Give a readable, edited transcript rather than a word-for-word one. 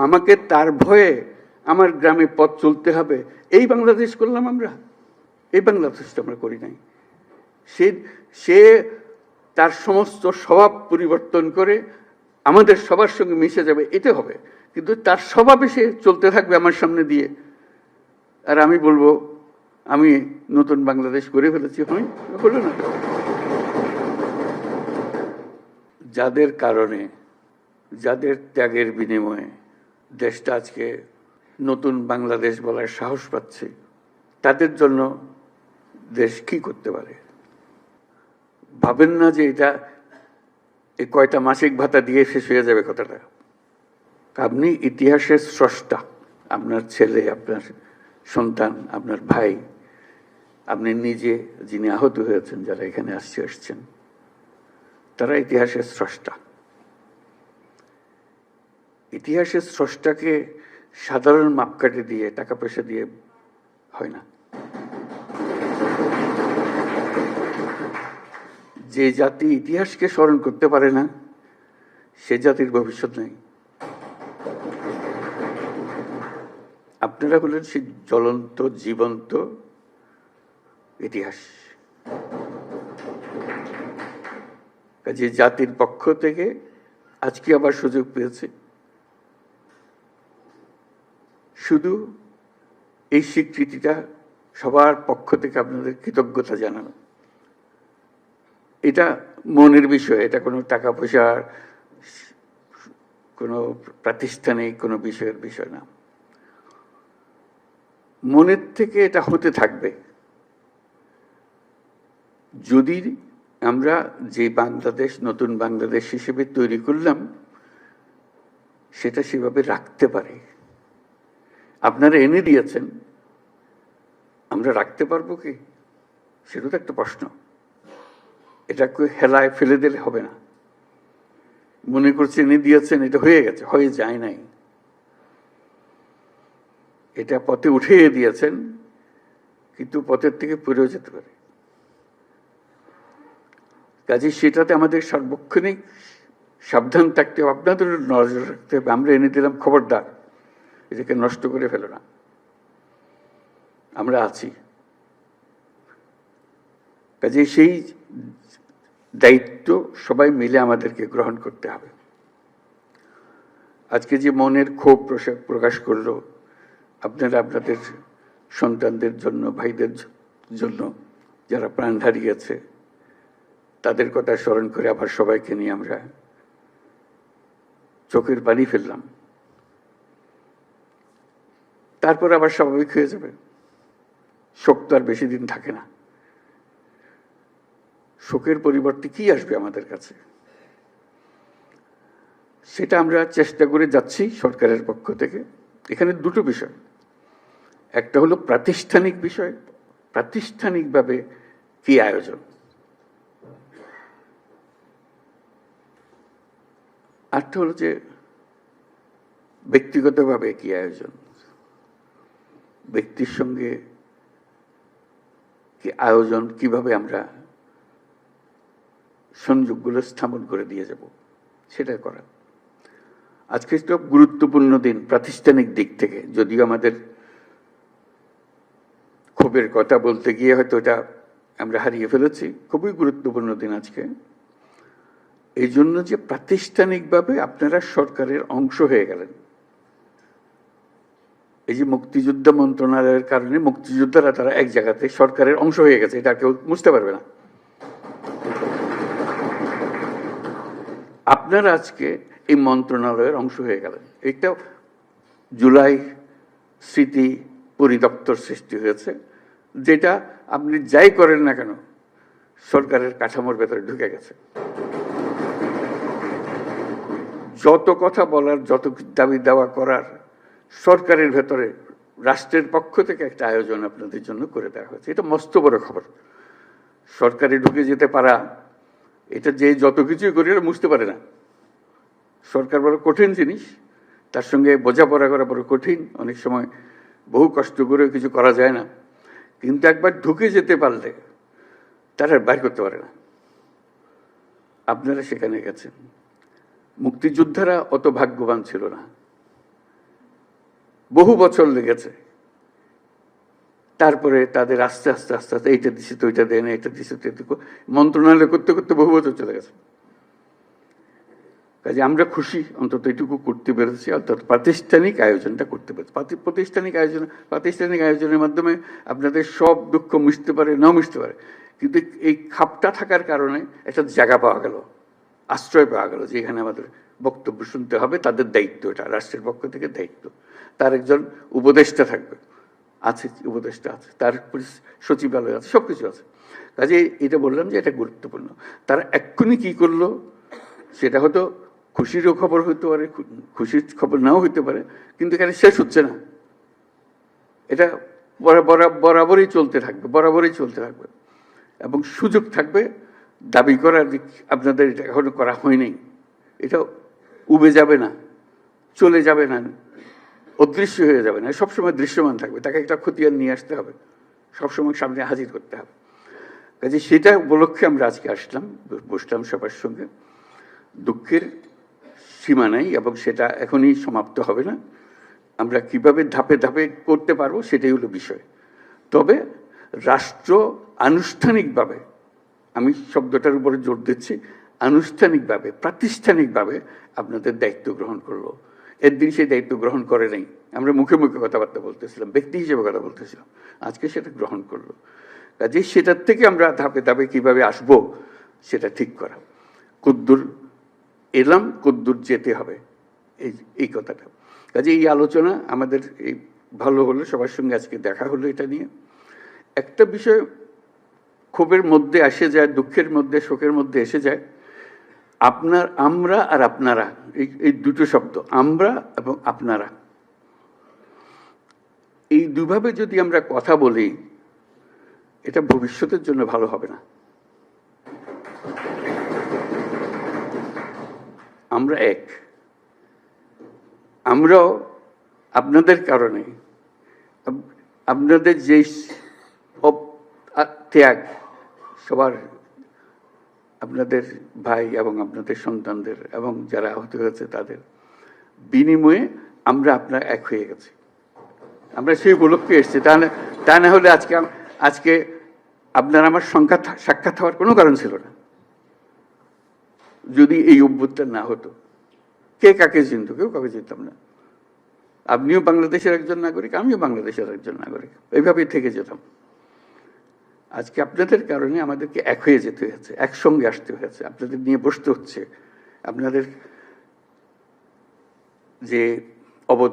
আমাকে তার ভয়ে আমার গ্রামে পথ চলতে হবে, এই বাংলাদেশ করলাম আমরা? এই বাংলাদেশটা আমরা করি নাই। সে তার সমস্ত স্বভাব পরিবর্তন করে আমাদের সবার সঙ্গে মিশে যাবে, এটা হবে। কিন্তু তার স্বভাবে সে চলতে থাকবে আমার সামনে দিয়ে, আর আমি বলবো আমি নতুন বাংলাদেশ করে ফেলেছি। হলো না। যাদের কারণে, যাদের ত্যাগের বিনিময়ে দেশটা আজকে নতুন বাংলাদেশ বলার সাহস পাচ্ছে, তাদের জন্য দেশ কি করতে পারে? ভাবেন না যে এটা এই কয়টা মাসিক ভাতা দিয়ে শেষ হয়ে যাবে কথাটা। আপনি ইতিহাসের স্রষ্টা, আপনার ছেলে, আপনার সন্তান, আপনার ভাই, আপনি নিজে যিনি আহত হয়েছেন, যারা এখানে আসছেন, তারা ইতিহাসের স্রষ্টা। ইতিহাসের স্রষ্টাকে সাধারণ মাপকাঠি দিয়ে, টাকা পয়সা দিয়ে হয় না। যে জাতি ইতিহাসকে স্মরণ করতে পারে না, সে জাতির ভবিষ্যৎ নেই। আপনারা হলেন সেই জ্বলন্ত জীবন্ত ইতিহাস। কাজে জাতির পক্ষ থেকে আজকে আবার সুযোগ পেয়েছে শুধু এই স্বীকৃতিটা সবার পক্ষ থেকে আপনাদের কৃতজ্ঞতা জানানো। এটা মনের বিষয়, এটা কোনো টাকা পয়সার, কোনো প্রাতিষ্ঠানিক কোনো বিষয়ের বিষয় না। মনের থেকে এটা হতে থাকবে যদি আমরা যে বাংলাদেশ, নতুন বাংলাদেশ হিসেবে তৈরি করলাম, সেটা সেভাবে রাখতে পারি। আপনারা এনে দিয়েছেন, আমরা রাখতে পারবো কি? সেটা তো একটা প্রশ্ন। এটা হেলায় ফেলে দিলে হবে না। মনে করছে এনে দিয়েছেন, এটা হয়ে গেছে, হয়ে যায় নাই। এটা পথে উঠিয়ে দিয়েছেন, কিন্তু পথের থেকে পড়েও যেতে পারে। কাজে সেটাতে আমাদের সার্বক্ষণিক সাবধান থাকতে হবে, আপনাদের নজর রাখতে হবে। আমরা এনে দিলাম, খবরদার এটাকে নষ্ট করে ফেলো না। আমরা আছি। কাজে সেই দায়িত্ব সবাই মিলে আমাদেরকে গ্রহণ করতে হবে। আজকে যে মনের ক্ষোভ প্রকাশ করলো আপনারা আপনাদের সন্তানদের জন্য, ভাইদের জন্য, যারা প্রাণ হারিয়েছে, তাদের কথা স্মরণ করে আবার সবাইকে নিয়ে আমরা চোখের পানি ফেললাম। তারপর আবার স্বাভাবিক হয়ে যাবে। শোক তো আর বেশি দিন থাকে না। শোকের পরিবর্তে কি আসবে আমাদের কাছে, সেটা আমরা চেষ্টা করে যাচ্ছি সরকারের পক্ষ থেকে। এখানে দুটো বিষয়, একটা হলো প্রাতিষ্ঠানিক বিষয়, প্রাতিষ্ঠানিকভাবে কি আয়োজন, আরেকটা হলো যে ব্যক্তিগতভাবে কি আয়োজন, ব্যক্তির সঙ্গে কি আয়োজন, কিভাবে আমরা সংযোগগুলো স্থাপন করে দিয়ে যাব, সেটা করা। আজকে তো গুরুত্বপূর্ণ দিন প্রাতিষ্ঠানিক দিক থেকে, যদিও আমাদের ক্ষোভের কথা বলতে গিয়ে হয়তো এটা আমরা হারিয়ে ফেলেছি। খুবই গুরুত্বপূর্ণ দিন আজকে, এই জন্য যে প্রাতিষ্ঠানিকভাবে আপনারা সরকারের অংশ হয়ে গেলেন। এই যে মুক্তিযুদ্ধ মন্ত্রণালয়ের কারণে মুক্তিযোদ্ধারা তারা এক জায়গাতে সরকারের অংশ হয়ে গেছে, এটা কেউ বুঝতে পারবে না। আপনারা আজকে এই মন্ত্রণালয়ের অংশ হয়ে গেলেন। এটা জুলাই স্মৃতি পরিদপ্তর সৃষ্টি হয়েছে, যেটা আপনি যাই করেন না কেন সরকারের কাঠামোর ভেতরে ঢুকে গেছে। যত কথা বলার, যত দাবি দাওয়া করার সরকারের ভেতরে রাষ্ট্রের পক্ষ থেকে একটা আয়োজন আপনাদের জন্য করে দেওয়া হয়েছে। এটা মস্ত বড় খবর। সরকারে ঢুকে যেতে পারা, এটা যে যত কিছুই করি বুঝতে পারে না। সরকার বড় কঠিন জিনিস, তার সঙ্গে বোঝাপড়া করা বড় কঠিন। অনেক সময় বহু কষ্ট করেও কিছু করা যায় না, কিন্তু একবার ঢুকে যেতে পারলে তারা বাইর করতে পারে না। আপনারা সেখানে গেছেন। মুক্তিযোদ্ধারা অত ভাগ্যবান ছিল না, বহু বছর লেগেছে। তারপরে তাদের আস্তে আস্তে আস্তে আস্তে এইটা দিচ্ছে তো ওইটা দেয় না, এটা দিচ্ছে তো এটা মন্ত্রণালয় করতে করতে বহু বছর চলে গেছে। কাজে আমরা খুশি অন্তত এটুকু করতে পেরেছি, অর্থাৎ প্রাতিষ্ঠানিক আয়োজনটা করতে পেরেছি। প্রাতিষ্ঠানিক আয়োজনের মাধ্যমে আপনাদের সব দুঃখ মিশতে পারে, নাও মিশতে পারে, কিন্তু এই খাপটা থাকার কারণে একটা জায়গা পাওয়া গেল, আশ্রয় পাওয়া গেল, যে এখানে আমাদের বক্তব্য শুনতে হবে, তাদের দায়িত্ব, এটা রাষ্ট্রের পক্ষ থেকে দায়িত্ব। তার একজন উপদেষ্টা থাকবে, আছে উপদেষ্টা আছে, তার সচিবালয় আছে, সবকিছু আছে। কাজে এটা বললাম যে এটা গুরুত্বপূর্ণ। তারা এক্ষুনি কি করলো সেটা হয়তো খুশিরও খবর হইতে পারে, খুশির খবর নাও হইতে পারে, কিন্তু এখানে শেষ হচ্ছে না। এটা বরাবরই চলতে থাকবে, বরাবরই চলতে থাকবে, এবং সুযোগ থাকবে দাবি করার। আপনাদের এটা এখনো করা হয়নি, এটা উবে যাবে না, চলে যাবে না, অদৃশ্য হয়ে যাবে না, সবসময় দৃশ্যমান থাকবে। তাকে একটা খতিয়ান নিয়ে আসতে হবে, সবসময় সামনে হাজির করতে হবে। কাজে সেটা উপলক্ষে আমরা আজকে আসলাম, বসলাম সবার সঙ্গে। দুঃখের সীমা নাই, এবং সেটা এখনই সমাপ্ত হবে না। আমরা কিভাবে ধাপে ধাপে করতে পারবো সেটাই হলো বিষয়। তবে রাষ্ট্র আনুষ্ঠানিকভাবে, আমি শব্দটার উপরে জোর দিচ্ছি, আনুষ্ঠানিকভাবে প্রাতিষ্ঠানিকভাবে আপনাদের দায়িত্ব গ্রহণ করলো। একদিন সেই দায়িত্ব গ্রহণ করে নাই, আমরা মুখে মুখে কথাবার্তা বলতেছিলাম, ব্যক্তি হিসেবে কথা বলতেছিলাম, আজকে সেটা গ্রহণ করলো। কাজে সেটার থেকে আমরা ধাপে ধাপে কিভাবে আসব সেটা ঠিক করা। কদ্দুর এলাম, কদ্দুর যেতে হবে, এই কথাটা। কাজে এই আলোচনা আমাদের এই ভালো হলো, সবার সঙ্গে আজকে দেখা হলো। এটা নিয়ে একটা বিষয় ক্ষোভের মধ্যে আসে যায়, দুঃখের মধ্যে, শোকের মধ্যে এসে যায়, আমরা আর আপনারা, এই দুটো শব্দ, আমরা এবং আপনারা, এই দুভাবে যদি আমরা কথা বলি, এটা ভবিষ্যতের জন্য ভালো হবে না। আমরা এক, আমরাও আপনাদের কারণে, আপনাদের যে ত্যাগ, সবার, আপনাদের ভাই এবং আপনাদের সন্তানদের এবং যারা আহত হয়েছে তাদের বিনিময়ে আমরা আপনারা এক হয়ে গেছি। আমরা সেই উপলক্ষে এসেছি, তা না হলে আজকে আপনার আমার সাক্ষাৎ হওয়ার কোনো কারণ ছিল না। যদি এই অভ্যুত্থান না হতো, কে কাকে চিনত? কেউ কাকে চিনতাম না। আপনিও বাংলাদেশের একজন নাগরিক, আমিও বাংলাদেশের একজন নাগরিক, এইভাবেই থেকে যেতাম। আজকে আপনাদের কারণে আমাদেরকে এক হয়ে যেতে হয়েছে, একসঙ্গে আসতে হয়েছে, আপনাদের নিয়ে বসতে হচ্ছে। আপনাদের যে অবদান